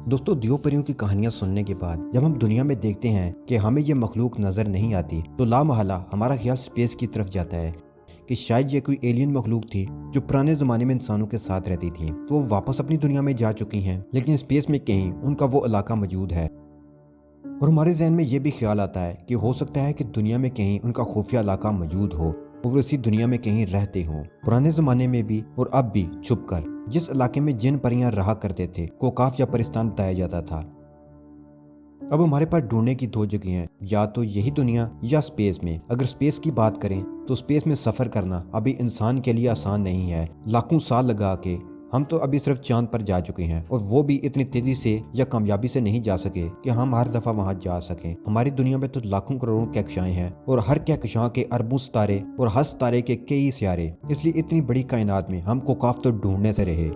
दोस्तों, दियो परियों की कहानियां सुनने के बाद जब हम दुनिया में देखते हैं कि हमें ये मखलूक नजर नहीं आती, तो लामहला हमारा ख्याल स्पेस की तरफ जाता है कि शायद ये कोई एलियन मखलूक थी जो पुराने जमाने में इंसानों के साथ रहती थी। तो वो वापस अपनी दुनिया में जा चुकी हैं, लेकिन स्पेस में कहीं उनका वो इलाका मौजूद है। और हमारे जहन में ये भी ख्याल आता है कि हो सकता है कि दुनिया में कहीं उनका खुफिया इलाका मौजूद हो और वो इसी दुनिया में कहीं रहते हों, पुराने जमाने में भी और अब भी छुप कर। जिस इलाके में जिन परियां रहा करते थे, कोकाफ या परिस्तान बताया जाता था। अब हमारे पास ढूंढने की दो जगह हैं, या तो यही दुनिया या स्पेस में। अगर स्पेस की बात करें तो स्पेस में सफर करना अभी इंसान के लिए आसान नहीं है। लाखों साल लगा के हम तो अभी सिर्फ चांद पर जा चुके हैं, और वो भी इतनी तेजी से या कामयाबी से नहीं जा सके कि हम हर दफा वहां जा सकें। हमारी दुनिया में तो लाखों करोड़ों कहकशाएं हैं, और हर कहकशां के अरबों सितारे और हर सितारे के कई सियारे। इसलिए इतनी बड़ी कायनात में हम कोकाफ तो ढूंढने से रहे।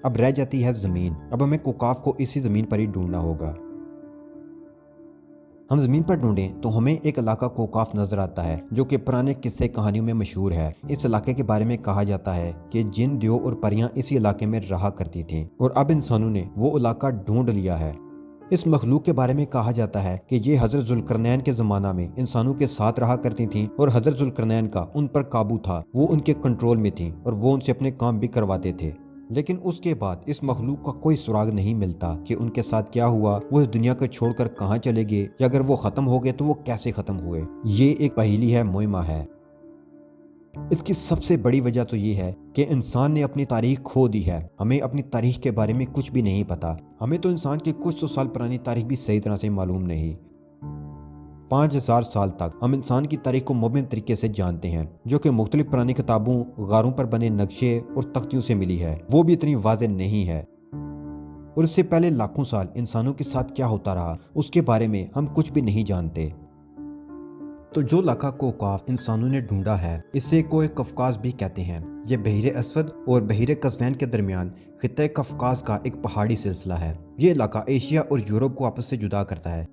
अब रह जाती है जमीन। अब हमें कोकाफ को इसी जमीन पर ही ढूंढना होगा। हम जमीन पर ढूंढें तो हमें एक इलाका कोकाफ नजर आता है, जो कि पुराने किस्से कहानियों में मशहूर है। इस इलाके के बारे में कहा जाता है कि जिन, दियो और परियां इसी इलाके में रहा करती थीं, और अब इंसानों ने वो इलाका ढूंढ लिया है। इस मखलूक के बारे में कहा जाता है कि ये हजरत जुल्करनैन के जमाना में इंसानों के साथ रहा करती थीं, और हजरत जुल्करनैन का उन पर काबू था। वो उनके कंट्रोल में थीं और वो उनसे अपने काम भी करवाते थे। लेकिन उसके बाद इस मखलूक का कोई सुराग नहीं मिलता कि उनके साथ क्या हुआ, वो इस दुनिया को छोड़कर कहाँ चले गए, या अगर वो खत्म हो गए तो वो कैसे खत्म हुए। ये एक पहेली है, मुइमा है। इसकी सबसे बड़ी वजह तो ये है कि इंसान ने अपनी तारीख खो दी है। हमें अपनी तारीख के बारे में कुछ भी नहीं पता। हमें तो इंसान की कुछ सौ साल पुरानी तारीख भी सही तरह से मालूम नहीं। 5000 साल तक हम इंसान की तारीख को मुबैन तरीके से जानते हैं, जो कि मुख्तलिफ पुरानी किताबों, गारों पर बने नक्शे और तख्तियों से मिली है। वो भी इतनी वाज़ेह नहीं है। और इससे पहले लाखों साल इंसानों के साथ क्या होता रहा, उसके बारे में हम कुछ भी नहीं जानते। तो जो इलाका कोकाफ इंसानों ने ढूंढा है, इसे कोए कफकाज भी कहते हैं। ये बहिरे असवद और बहिरे कज़वैन के दरमियान खित्ते कफकाज का एक पहाड़ी सिलसिला है। ये इलाका एशिया और यूरोप को आपस से जुदा करता है।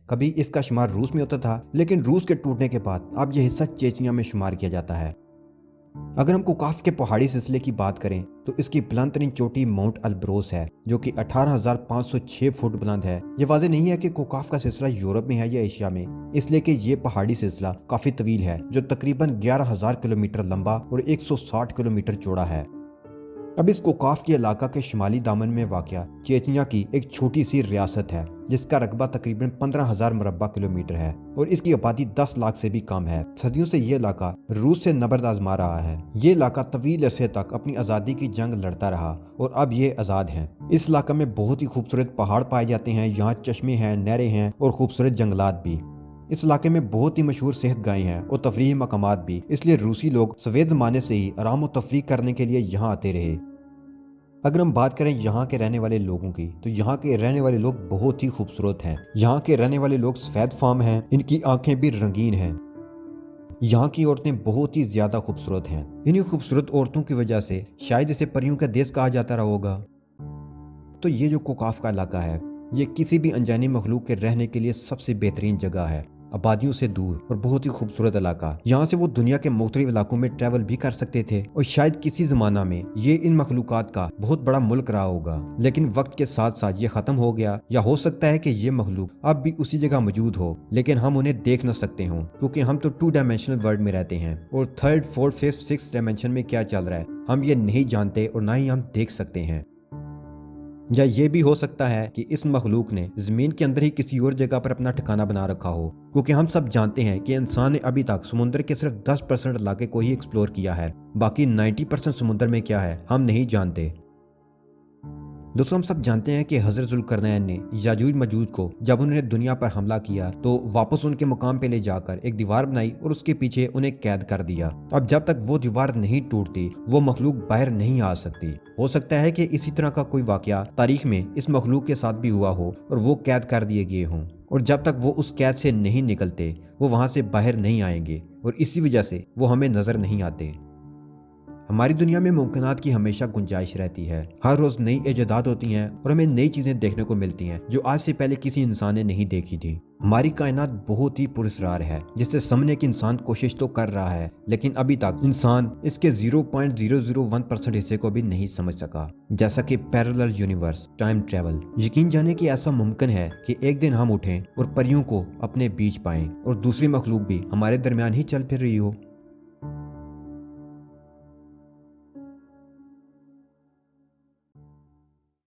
कभी इसका शुमार रूस में होता था, लेकिन रूस के टूटने के बाद अब यह हिस्सा चेचनिया में शुमार किया जाता है। अगर हम कोकाफ के पहाड़ी सिलसिले की बात करें तो इसकी बुलंद तरीन चोटी माउंट अल्ब्रोस है, जो कि 18,506 फुट बुलंद है। ये वाज़ेह नहीं है कि कोकाफ का सिलसिला यूरोप में है या एशिया में, इसलिए कि ये पहाड़ी सिलसिला काफी तवील है, जो तकरीबन 11,000 किलोमीटर लंबा और 160 किलोमीटर चौड़ा है। अब इस कोकाफ के इलाका के शुमाली दामन में वाक़या चेचनिया की एक छोटी सी रियासत है, जिसका रकबा तकरीबन 15,000 मुरब्बा किलोमीटर है, और इसकी आबादी 10 लाख से भी कम है। सदियों से ये इलाका रूस से नबर्द आजमा रहा है। ये इलाका तवील अरसे तक अपनी आज़ादी की जंग लड़ता रहा, और अब ये आज़ाद है। इस इलाका में बहुत ही खूबसूरत पहाड़ पाए जाते हैं। यहाँ चश्मे हैं, नहरें हैं और खूबसूरत जंगलात भी। इस इलाके में बहुत ही मशहूर सेहत गाहें हैं और तफरीही मकामात भी, इसलिए रूसी लोग सवेद ज़माने से ही आराम और तफरीह करने के लिए यहाँ आते रहे। अगर हम बात करें यहाँ के रहने वाले लोगों की, तो यहाँ के रहने वाले लोग बहुत ही खूबसूरत हैं। यहाँ के रहने वाले लोग सफ़ेद फार्म हैं, इनकी आंखें भी रंगीन हैं। यहाँ की औरतें बहुत ही ज़्यादा खूबसूरत हैं। इन्हीं खूबसूरत औरतों की वजह से शायद इसे परियों का देश कहा जाता रहा होगा। तो ये जो कोकाफ का इलाका है, ये किसी भी अनजानी मखलूक के रहने के लिए सबसे बेहतरीन जगह है। आबादियों से दूर और बहुत ही खूबसूरत इलाका। यहाँ से वो दुनिया के मुख्तलिफ इलाकों में ट्रैवल भी कर सकते थे, और शायद किसी जमाना में ये इन मखलूकात का बहुत बड़ा मुल्क रहा होगा। लेकिन वक्त के साथ साथ ये खत्म हो गया, या हो सकता है कि ये मखलूक अब भी उसी जगह मौजूद हो, लेकिन हम उन्हें देख न सकते हों, क्योंकि हम तो 2 डायमेंशनल वर्ल्ड में रहते हैं, और 3rd, 4th, 5th, 6th dimension में क्या चल रहा है हम ये नहीं जानते, और ना ही हम देख सकते हैं। या ये भी हो सकता है कि इस मखलूक ने जमीन के अंदर ही किसी और जगह पर अपना ठिकाना बना रखा हो, क्योंकि हम सब जानते हैं कि इंसान ने अभी तक समुद्र के सिर्फ 10% इलाके को ही एक्सप्लोर किया है। बाकी 90% समुद्र में क्या है हम नहीं जानते। दोस्तों, हम सब जानते हैं कि हजरत जुल्करनैन ने याजूज मजूज को जब उन्होंने दुनिया पर हमला किया तो वापस उनके मुकाम पे ले जाकर एक दीवार बनाई और उसके पीछे उन्हें कैद कर दिया। अब जब तक वो दीवार नहीं टूटती वो मखलूक बाहर नहीं आ सकती। हो सकता है कि इसी तरह का कोई वाकया तारीख में इस मखलूक के साथ भी हुआ हो और वो कैद कर दिए गए हों, और जब तक वो उस कैद से नहीं निकलते वो वहां से बाहर नहीं आएंगे, और इसी वजह से वो हमें नजर नहीं आते। ہماری دنیا میں ممکنات کی ہمیشہ گنجائش رہتی ہے، ہر روز نئی ایجادات ہوتی ہیں اور ہمیں نئی چیزیں دیکھنے کو ملتی ہیں جو آج سے پہلے کسی انسان نے نہیں دیکھی تھی۔ ہماری کائنات بہت ہی پراسرار ہے جسے سمجھنے کی انسان کوشش تو کر رہا ہے، لیکن ابھی تک انسان اس کے 0.001% حصے کو بھی نہیں سمجھ سکا، جیسا کہ پیرلل یونیورس، ٹائم ٹریول۔ یقین جانے کہ ایسا ممکن ہے کہ ایک دن ہم اٹھیں اور پریوں کو اپنے بیچ پائیں اور دوسری مخلوق بھی ہمارے درمیان ہی چل پھر رہی ہو۔